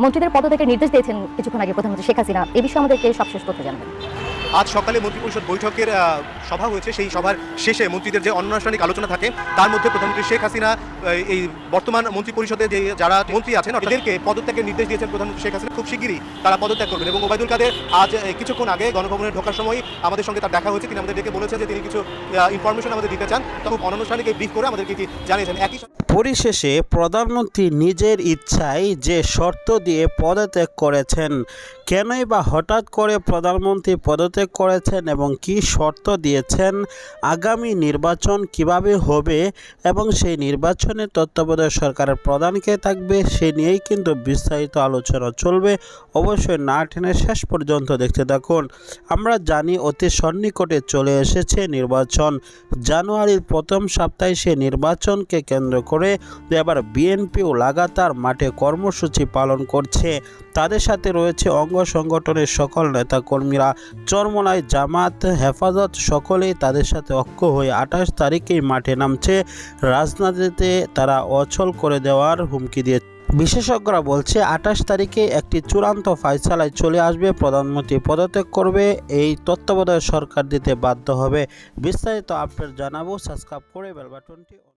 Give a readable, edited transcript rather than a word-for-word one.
মন্ত্রীদের পদত্যাগের নির্দেশ দিয়েছেন কিছুক্ষণ আগে প্রধানমন্ত্রী শেখ হাসিনা। এ বিষয়ে আমাদেরকে সবশেষ তথ্য জানাবেন। আজ সকালে মন্ত্রিপরিষদ বৈঠকের সভা হয়েছে। সেই সভার শেষে মন্ত্রীদের যে অনানুষ্ঠানিক আলোচনা থাকে তার মধ্যে প্রধানমন্ত্রী শেখ হাসিনা এই বর্তমান মন্ত্রিপরিষদে যে যারা মন্ত্রী আছেন এদেরকে পদত্যাগের নির্দেশ দিয়েছেন প্রধানমন্ত্রী শেখ হাসিনা। খুব শিগগিরই তারা পদত্যাগ করবেন এবং ওবায়দুল কাদের আজ কিছুক্ষণ আগে গণভবনে ঢোকার সময় আমাদের সঙ্গে তার দেখা হয়েছে। তিনি আমাদের ডেকে বলেছেন যে তিনি কিছু ইনফরমেশন আমাদের দিতে চান। খুব অনানুষ্ঠানিক এই ব্রিফ করে আমাদেরকে জানিয়েছেন। একই পরিশেষে প্রধানমন্ত্রী নিজের ইচ্ছায় যে শর্ত দিয়ে পদত্যাগ করেছেন, কেনই বা হঠাৎ করে প্রধানমন্ত্রী পদত্যাগ করেছেন এবং কি শর্ত দিয়েছেন, আগামী নির্বাচন কিভাবে হবে এবং সেই নির্বাচনে তত্ত্বাবধায়ক সরকারের প্রধান কে থাকবে সে নিয়েই কিন্তু বিস্তারিত আলোচনা চলবে। অবশ্যই না টেনে শেষ পর্যন্ত দেখতে থাকুন। আমরা জানি অতি সন্নিকটে চলে এসেছে নির্বাচন। জানুয়ারির প্রথম সপ্তাহে সে নির্বাচনকে কেন্দ্র করে এবার বিএনপিও লাগাতার মাঠে কর্মসূচি পালন করছে। তাদের সাথে রয়েছে অঙ্গ সংগঠনের সকল নেতাকর্মীরা, চরমোনাই, জামাত, হেফাজত সকলেই তাদের সাথে ঐক্য হয়ে 28 তারিখেই মাঠে নামছে। রাজনীতিতে তারা অচল করে দেওয়ার হুমকি দিয়েছে। বিশেষজ্ঞরা বলছে 28 তারিখে একটি চূড়ান্ত ফায়সালায় চলে আসবে, প্রধানমন্ত্রী পদত্যাগ করবে, এই তত্ত্বাবধায়ক সরকার দিতে বাধ্য হবে। বিস্তারিত আপডেট জানাবো। সাবস্ক্রাইব করে বেল বাটনটি